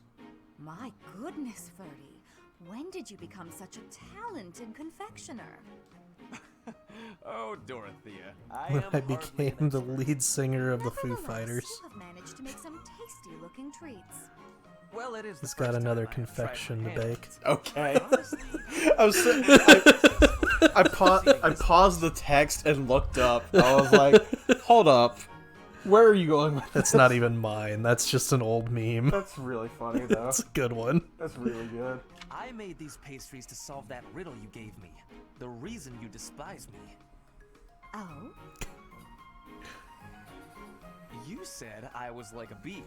Speaker 11: My goodness, Ferdy. When did you become such a talented confectioner?
Speaker 1: Oh, Dorothea, I
Speaker 3: When
Speaker 1: am
Speaker 3: I
Speaker 1: hardly
Speaker 3: became
Speaker 1: an
Speaker 3: the lead singer of the Foo
Speaker 11: Nevertheless,
Speaker 3: Fighters.
Speaker 11: you have managed to make some tasty-looking treats.
Speaker 1: Well, it is the
Speaker 3: He's got
Speaker 1: first
Speaker 3: another
Speaker 1: time I have tried
Speaker 3: confection
Speaker 1: my
Speaker 3: to
Speaker 1: hand.
Speaker 3: bake.
Speaker 2: Okay.
Speaker 1: Honestly,
Speaker 2: I paused the text and looked up. I was like, hold up. Where are you going with
Speaker 3: That's
Speaker 2: this?
Speaker 3: not even mine. That's just an old meme.
Speaker 2: That's really funny, though.
Speaker 3: That's a good one.
Speaker 2: That's really good.
Speaker 1: I made these pastries to solve that riddle you gave me. The reason you despise me.
Speaker 11: Oh?
Speaker 1: You said I was like a bee.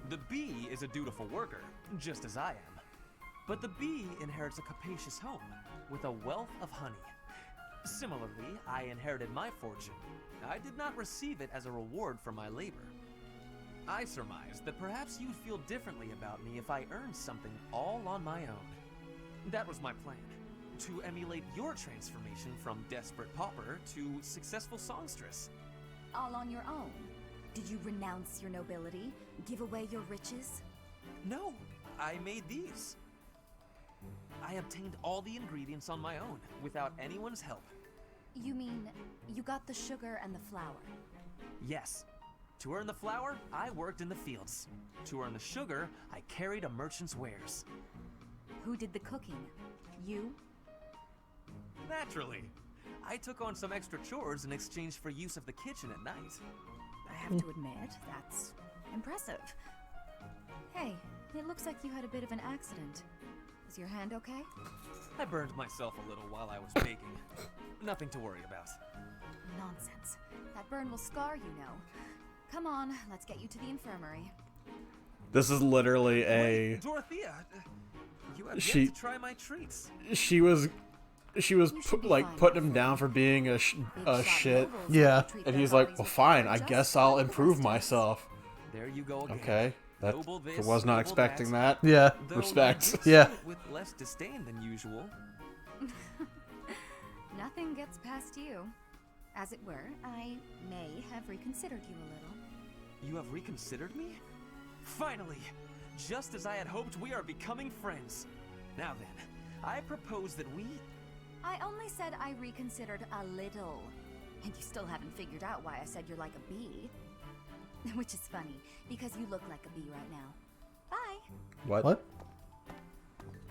Speaker 1: The bee is a dutiful worker, just as I am. But the bee inherits a capacious home, with a wealth of honey. Similarly, I inherited my fortune. I did not receive it as a reward for my labor. I surmised that perhaps you'd feel differently about me if I earned something all on my own. That was my plan, to emulate your transformation from desperate pauper to successful songstress.
Speaker 11: All on your own? Did you renounce your nobility? Give away your riches?
Speaker 1: No, I made these. I obtained all the ingredients on my own, without anyone's help.
Speaker 11: You mean, you got the sugar and the flour?
Speaker 1: Yes. To earn the flour, I worked in the fields. To earn the sugar, I carried a merchant's wares.
Speaker 11: Who did the cooking? You?
Speaker 1: Naturally. I took on some extra chores in exchange for use of the kitchen at night.
Speaker 11: I have to admit, that's impressive. Hey, it looks like you had a bit of an accident. Is your hand okay?
Speaker 1: I burned myself a little while I was baking. Nothing to worry about.
Speaker 11: Nonsense. That burn will scar you, know. Come on, let's get you to the infirmary.
Speaker 2: This is literally a.
Speaker 1: Wait, Dorothea, you have
Speaker 2: She-
Speaker 1: yet to try my treats.
Speaker 2: She was
Speaker 11: should be
Speaker 2: like
Speaker 11: fine.
Speaker 2: putting him down for being a
Speaker 11: Big shot
Speaker 2: shit,
Speaker 11: nobles
Speaker 3: Yeah.
Speaker 11: like to treat
Speaker 2: and
Speaker 11: their
Speaker 2: he's like,
Speaker 11: bodies
Speaker 2: well,
Speaker 11: with
Speaker 2: fine. I
Speaker 11: just
Speaker 2: guess
Speaker 11: like
Speaker 2: I'll
Speaker 11: the
Speaker 2: improve
Speaker 11: rest of us.
Speaker 2: myself.
Speaker 1: There you go again.
Speaker 2: Okay, that
Speaker 1: Noble this,
Speaker 2: I was not
Speaker 1: noble
Speaker 2: expecting that.
Speaker 3: Yeah.
Speaker 1: Though
Speaker 2: Respect.
Speaker 1: you did
Speaker 3: Yeah.
Speaker 1: say it with less disdain than usual.
Speaker 11: Nothing gets past you. As it were, I may have reconsidered you a little.
Speaker 1: You have reconsidered me? Finally! Just as I had hoped, we are becoming friends. Now then, I propose that we...
Speaker 11: I only said I reconsidered a little. And you still haven't figured out why I said you're like a bee. Which is funny, because you look like a bee right now. Bye!
Speaker 3: What?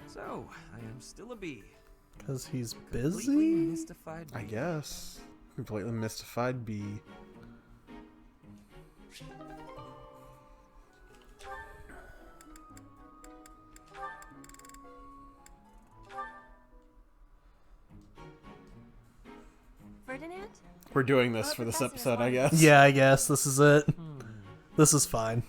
Speaker 1: So, I am still a bee.
Speaker 3: Because he's
Speaker 1: Completely
Speaker 3: busy?
Speaker 1: mystified
Speaker 2: I
Speaker 1: bee.
Speaker 2: guess. Completely mystified bee.
Speaker 9: Ferdinand?
Speaker 2: We're doing this
Speaker 9: Our
Speaker 2: for this
Speaker 9: professor is
Speaker 2: episode, I
Speaker 9: wanting-
Speaker 2: guess.
Speaker 3: Yeah, I guess. This is it. This is fine.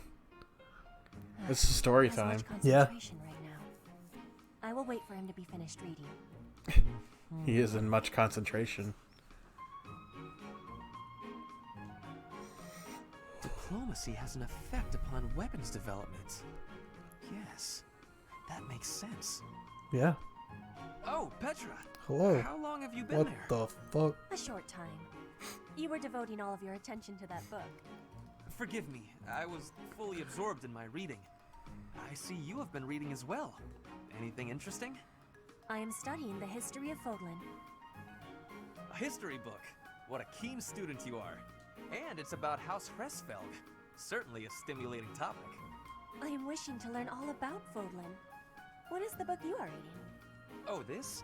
Speaker 2: It's story
Speaker 9: Has much
Speaker 2: time.
Speaker 3: Yeah.
Speaker 9: concentration right now. I will wait for him to be finished reading.
Speaker 2: He is in much concentration.
Speaker 1: Diplomacy has an effect upon weapons development. Yes, that makes sense.
Speaker 3: Yeah.
Speaker 1: Oh, Petra!
Speaker 3: Hello.
Speaker 1: How long have you been
Speaker 3: What
Speaker 1: there?
Speaker 3: the fuck?
Speaker 9: A short time. You were devoting all of your attention to that book.
Speaker 1: Forgive me, I was fully absorbed in my reading. I see you have been reading as well. Anything interesting?
Speaker 9: I am studying the history of Fodlan.
Speaker 1: A history book. What a keen student you are. And it's about House Hresfelg. Certainly a stimulating topic.
Speaker 9: I am wishing to learn all about Fodlan. What is the book you are reading?
Speaker 1: Oh, this?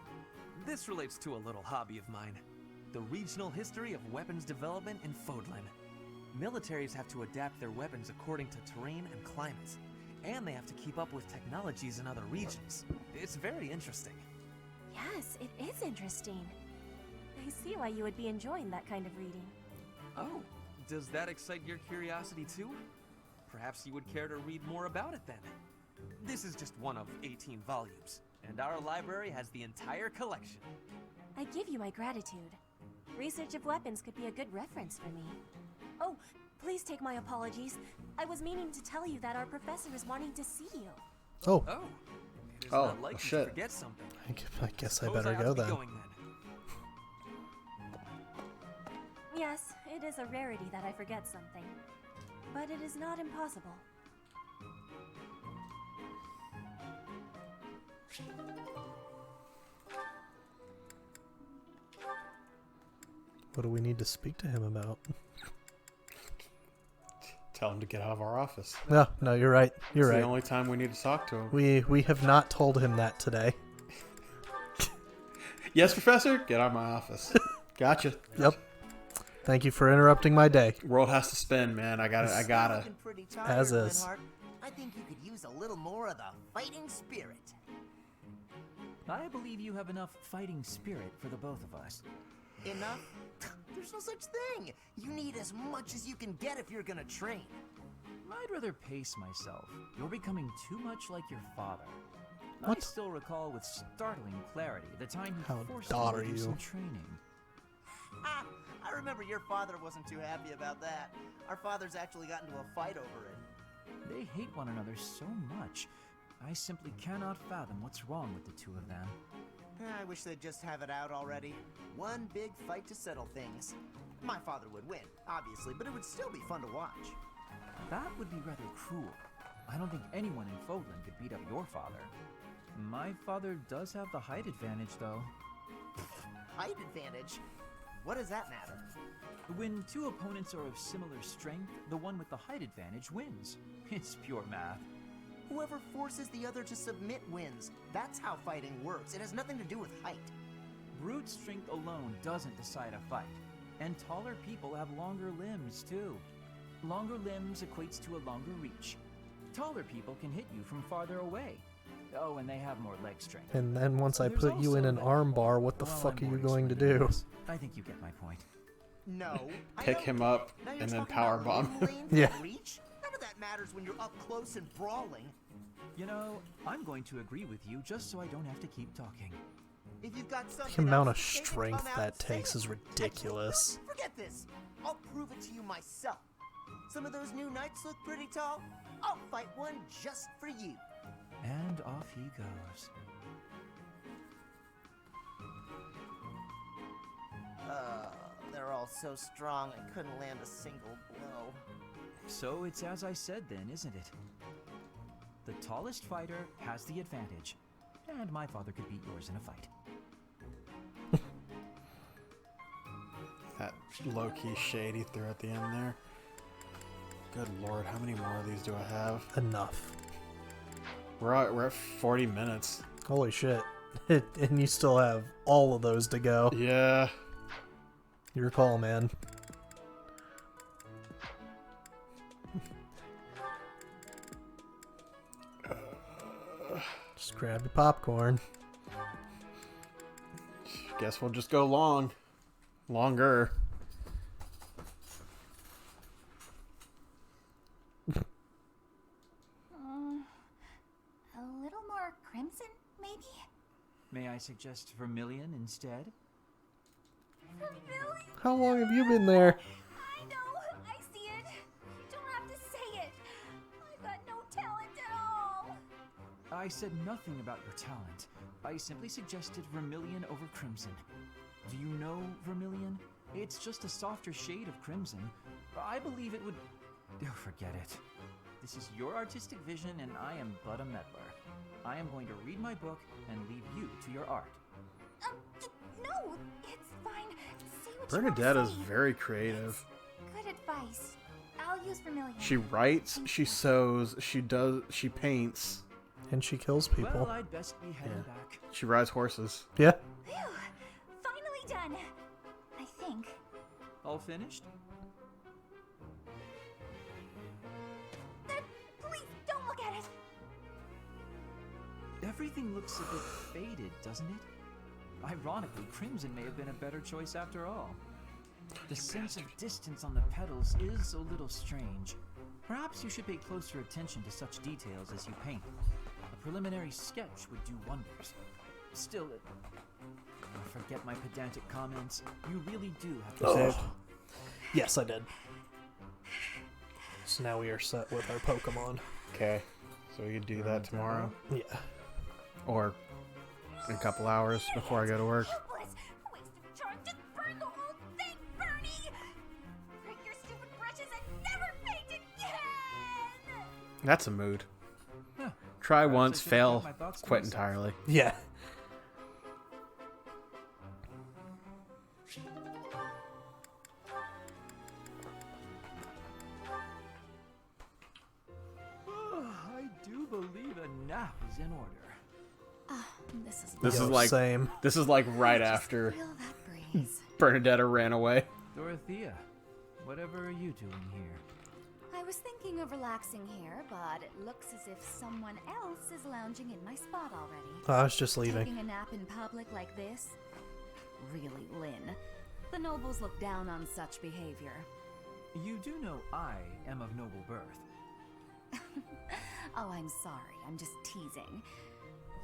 Speaker 1: This relates to a little hobby of mine. The regional history of weapons development in Fodlan. Militaries have to adapt their weapons according to terrain and climate. And they have to keep up with technologies in other regions. It's very interesting.
Speaker 9: Yes, it is interesting. I see why you would be enjoying that kind of reading.
Speaker 1: Oh, does that excite your curiosity too? Perhaps you would care to read more about it then. This is just one of 18 volumes, and our library has the entire collection.
Speaker 9: I give you my gratitude. Research of weapons could be a good reference for me. Oh, please take my apologies. I was meaning to tell you that our professor is wanting to see you.
Speaker 3: Oh,
Speaker 1: Oh, it is
Speaker 2: Oh,
Speaker 1: not like you
Speaker 2: shit.
Speaker 1: to forget something.
Speaker 3: I guess I
Speaker 1: Suppose
Speaker 3: better
Speaker 1: have
Speaker 3: go
Speaker 1: to be
Speaker 3: then.
Speaker 1: going then.
Speaker 9: Yes, it is a rarity that I forget something. But it is not impossible.
Speaker 3: What do we need to speak to him about?
Speaker 2: Tell him to get out of our office.
Speaker 3: No, no, you're right. You're
Speaker 2: It's
Speaker 3: right.
Speaker 2: the only time we need to talk to him.
Speaker 3: We have not told him that today.
Speaker 2: Yes, Professor? Get out of my office. Gotcha.
Speaker 3: Yep. Thank you for interrupting my day.
Speaker 2: World has to spin, man. I gotta.
Speaker 7: Looking pretty tired,
Speaker 3: As is.
Speaker 7: Linhart. I think you could use a little more of the fighting spirit.
Speaker 10: I believe you have enough fighting spirit for the both of us.
Speaker 7: Enough? There's no such thing. You need as much as you can get if you're gonna train.
Speaker 10: I'd rather pace myself. You're becoming too much like your father. I
Speaker 3: What?
Speaker 10: still recall with startling clarity the time he
Speaker 3: How
Speaker 10: forced
Speaker 3: dare
Speaker 10: me to do
Speaker 3: you.
Speaker 10: some training.
Speaker 7: Ah, I remember your father wasn't too happy about that. Our fathers actually got into a fight over it.
Speaker 10: They hate one another so much. I simply cannot fathom what's wrong with the two of them.
Speaker 7: I wish they'd just have it out already. One big fight to settle things. My father would win, obviously, but it would still be fun to watch.
Speaker 10: That would be rather cruel. I don't think anyone in Fodlan could beat up your father. My father does have the height advantage, though.
Speaker 7: Height advantage? What does that matter?
Speaker 10: When two opponents are of similar strength, the one with the height advantage wins. It's pure math.
Speaker 7: Whoever forces the other to submit wins. That's how fighting works. It has nothing to do with height.
Speaker 10: Brute strength alone doesn't decide a fight. And taller people have longer limbs, too. Longer limbs equates to a longer reach. Taller people can hit you from farther away. Oh, and they have more leg strength.
Speaker 3: And then once I
Speaker 10: There's
Speaker 3: put you in
Speaker 10: also
Speaker 3: an
Speaker 10: that
Speaker 3: arm bar, what the
Speaker 10: while
Speaker 3: fuck
Speaker 10: I'm
Speaker 3: are you
Speaker 10: more
Speaker 3: going to
Speaker 10: excited
Speaker 3: do?
Speaker 10: about this, I think you get my point.
Speaker 7: No. I
Speaker 2: Pick
Speaker 7: don't.
Speaker 2: him up
Speaker 7: Now you're
Speaker 2: and then
Speaker 7: talking
Speaker 2: power
Speaker 7: about
Speaker 2: bomb.
Speaker 7: lanes
Speaker 3: Yeah.
Speaker 7: and reach? None of that matters when you're up close and brawling.
Speaker 10: You know, I'm going to agree with you just so I don't have to keep talking.
Speaker 7: If you've got something
Speaker 3: The amount
Speaker 7: else
Speaker 3: of
Speaker 7: to say, then
Speaker 3: strength
Speaker 7: come out
Speaker 3: that
Speaker 7: and say
Speaker 3: takes
Speaker 7: it.
Speaker 3: is ridiculous.
Speaker 7: Actually, no, forget this. I'll prove it to you myself. Some of those new knights look pretty tall. I'll fight one just for you.
Speaker 10: And off he goes.
Speaker 7: They're all so strong I couldn't land a single blow.
Speaker 10: So it's as I said then, isn't it? The tallest fighter has the advantage, and my father could beat yours in a fight.
Speaker 2: That low-key shade he threw at the end there. Good lord, how many more of these do I have?
Speaker 3: Enough.
Speaker 2: We're at 40 minutes.
Speaker 3: Holy shit. And you still have all of those to go.
Speaker 2: Yeah.
Speaker 3: Your call, man. Just grab your popcorn.
Speaker 2: Guess we'll just go long. Longer.
Speaker 11: A little more crimson, maybe?
Speaker 10: May I suggest vermilion instead?
Speaker 11: Vermilion?
Speaker 3: How long have you been there?
Speaker 11: I know, I see it. You don't have to say it. I've got no talent at all.
Speaker 10: I said nothing about your talent. I simply suggested vermilion over crimson. Do you know vermilion? It's just a softer shade of crimson. I believe it would... Oh, forget it. This is your artistic vision and I am but a meddler. I am going to read my book and leave you to your art.
Speaker 11: No, it's fine. Say what
Speaker 2: Bernadette
Speaker 11: you
Speaker 2: is
Speaker 11: want to say.
Speaker 2: very creative.
Speaker 11: Good advice. I'll use vermilion.
Speaker 2: She writes, she sews, she paints.
Speaker 3: And she kills people.
Speaker 10: Well, I'd best be heading back.
Speaker 2: She rides horses.
Speaker 3: Yeah.
Speaker 11: Phew, finally done. I think.
Speaker 10: All finished?
Speaker 11: Please don't look at it.
Speaker 10: Everything looks a bit faded, doesn't it? Ironically, crimson may have been a better choice after all. The sense of distance on the petals is a little strange. Perhaps you should pay closer attention to such details as you paint. A preliminary sketch would do wonders. Still, forget my pedantic comments. You really do have to
Speaker 3: Oh.
Speaker 10: say
Speaker 3: Yes, I did. So now we are set with our Pokemon.
Speaker 2: Okay. So we could do that tomorrow.
Speaker 3: Yeah.
Speaker 2: Or in a couple hours before I go to work.
Speaker 11: Helpless. Waste of charm. Just burn the whole thing, Bernie. Break your stupid brushes and never paint again.
Speaker 2: That's a mood.
Speaker 10: Huh.
Speaker 2: Try
Speaker 10: Perhaps I
Speaker 2: once,
Speaker 10: should have
Speaker 2: fail,
Speaker 10: kept my thoughts to
Speaker 2: quit
Speaker 10: myself.
Speaker 2: entirely.
Speaker 3: Yeah.
Speaker 10: I do believe a nap is in order.
Speaker 2: This
Speaker 3: Yo,
Speaker 2: is like
Speaker 3: same.
Speaker 2: This is like right after
Speaker 11: Feel that breeze.
Speaker 2: Bernadetta ran away.
Speaker 10: Dorothea, whatever are you doing here?
Speaker 11: I was thinking of relaxing here, but it looks as if someone else is lounging in my spot already.
Speaker 3: I was just leaving.
Speaker 11: Taking a nap in public like this? Really, Lynn? The nobles look down on such behavior.
Speaker 10: You do know I am of noble birth.
Speaker 11: Oh, I'm sorry. I'm just teasing.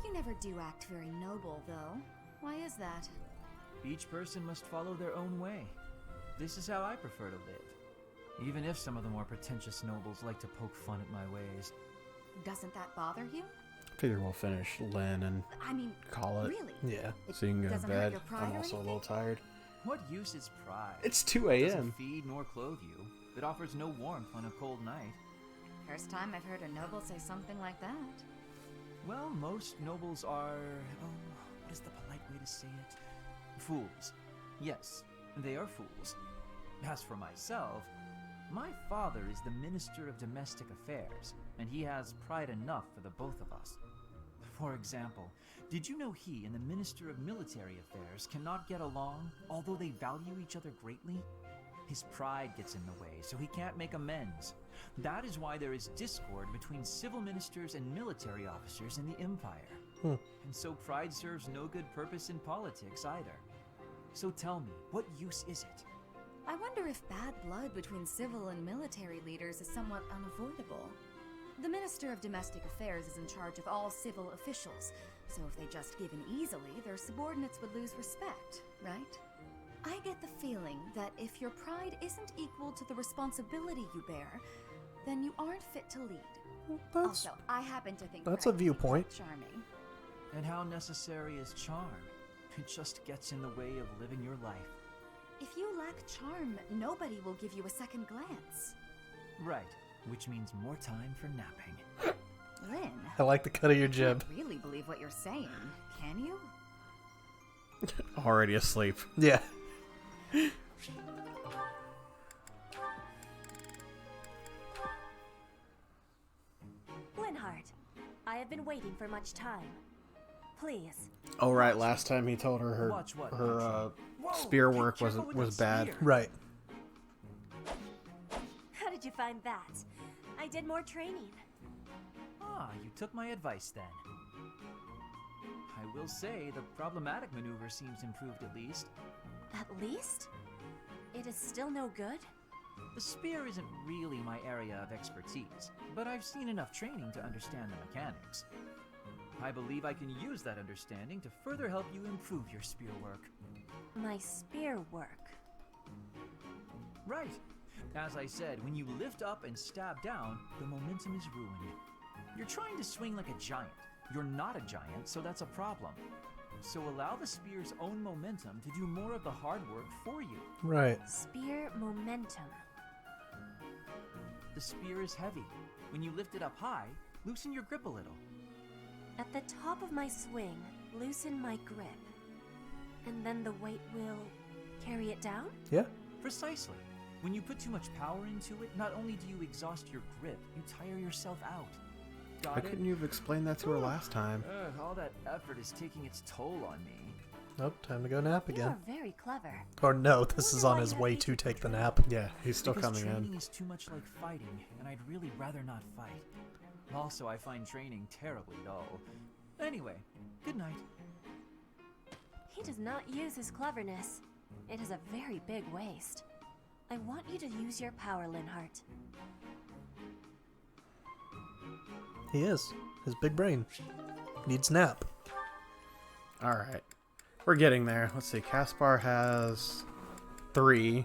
Speaker 11: You never do act very noble, though. Why is that?
Speaker 10: Each person must follow their own way. This is how I prefer to live. Even if some of the more pretentious nobles like to poke fun at my ways.
Speaker 11: Doesn't that bother you?
Speaker 2: Figure we'll finish Lynn and
Speaker 11: I mean,
Speaker 2: call it.
Speaker 11: really?
Speaker 3: Yeah.
Speaker 2: So you can go to
Speaker 11: Doesn't hurt
Speaker 2: bed.
Speaker 11: your pride
Speaker 2: I'm
Speaker 11: or
Speaker 2: also a
Speaker 11: anything?
Speaker 2: little tired.
Speaker 10: What use is pride?
Speaker 2: It's 2
Speaker 10: It
Speaker 2: a.m.
Speaker 10: doesn't feed nor clothe you. It offers no warmth on a cold night.
Speaker 11: First time I've heard a noble say something like that.
Speaker 10: Well, most nobles are... Oh, what is the polite way to say it? Fools. Yes, they are fools. As for myself, my father is the Minister of Domestic Affairs, and he has pride enough for the both of us. For example, did you know he and the Minister of Military Affairs cannot get along, although they value each other greatly? His pride gets in the way, so he can't make amends. That is why there is discord between civil ministers and military officers in the Empire. And so pride serves no good purpose in politics either. So tell me, what use is it?
Speaker 11: I wonder if bad blood between civil and military leaders is somewhat unavoidable. The Minister of Domestic Affairs is in charge of all civil officials, so if they just give in easily, their subordinates would lose respect, right? I get the feeling that if your pride isn't equal to the responsibility you bear, then you aren't fit to lead. Also, I happen to think
Speaker 3: that's a viewpoint.
Speaker 11: Charming.
Speaker 10: And how necessary is charm? It just gets in the way of living your life.
Speaker 11: If you lack charm, nobody will give you a second glance.
Speaker 10: Right, which means more time for napping.
Speaker 11: Lynn,
Speaker 3: I like the cut of your jib.
Speaker 11: I can't really believe what you're saying, can you?
Speaker 2: Already asleep.
Speaker 3: Yeah.
Speaker 9: Linhardt, I have been waiting for much time. Please.
Speaker 2: Oh right, last time he told her
Speaker 10: Watch what?
Speaker 2: her
Speaker 10: Whoa,
Speaker 2: spear
Speaker 10: be
Speaker 2: work
Speaker 10: careful with
Speaker 2: was
Speaker 10: that
Speaker 2: bad.
Speaker 10: spear.
Speaker 3: Right.
Speaker 9: How did you find that? I did more training.
Speaker 10: Ah, you took my advice then. I will say the problematic maneuver seems improved at least.
Speaker 9: At least? It is still no good?
Speaker 10: The spear isn't really my area of expertise, but I've seen enough training to understand the mechanics. I believe I can use that understanding to further help you improve your spear work.
Speaker 9: My spear work.
Speaker 10: Right. As I said, when you lift up and stab down, the momentum is ruined. You're trying to swing like a giant. You're not a giant, so that's a problem. So allow the spear's own momentum to do more of the hard work for you.
Speaker 3: Right.
Speaker 9: Spear momentum.
Speaker 10: The spear is heavy. When you lift it up high, loosen your grip a little.
Speaker 9: At the top of my swing, loosen my grip. And then the weight will carry it down?
Speaker 3: Yeah.
Speaker 10: Precisely. When you put too much power into it, not only do you exhaust your grip, you tire yourself out. Got
Speaker 2: Why
Speaker 10: it?
Speaker 2: couldn't you have explained that to her last time?
Speaker 10: All that effort is taking its toll on me.
Speaker 3: Nope, time to go nap
Speaker 9: You
Speaker 3: again.
Speaker 9: are very clever.
Speaker 3: Or no, this is on his way to take the nap.
Speaker 2: Yeah, he's still
Speaker 10: Because
Speaker 2: coming
Speaker 10: training
Speaker 2: in.
Speaker 10: is too much like fighting, and I'd really rather not fight. Also, I find training terribly dull. Anyway, good night.
Speaker 9: He does not use his cleverness. It is a very big waste. I want you to use your power, Linhardt.
Speaker 3: He is. His big brain. Needs nap.
Speaker 2: Alright. We're getting there. Let's see. Caspar has 3.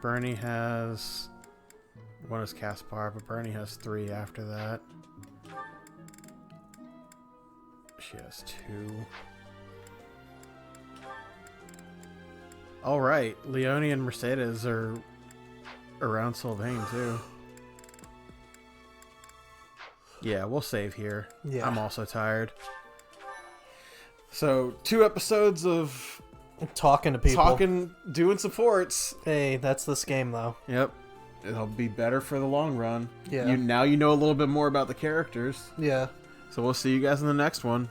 Speaker 2: Bernie has... One is Caspar, but Bernie has 3 after that. She has 2. Alright. Leonie and Mercedes are around Sylvain, too. Yeah, we'll save here.
Speaker 3: Yeah.
Speaker 2: I'm also tired. So, 2 episodes of
Speaker 3: Talking to people.
Speaker 2: doing supports.
Speaker 3: Hey, that's this game, though.
Speaker 2: Yep. It'll be better for the long run.
Speaker 3: Yeah.
Speaker 2: Now you know a little bit more about the characters.
Speaker 3: Yeah.
Speaker 2: So we'll see you guys in the next one.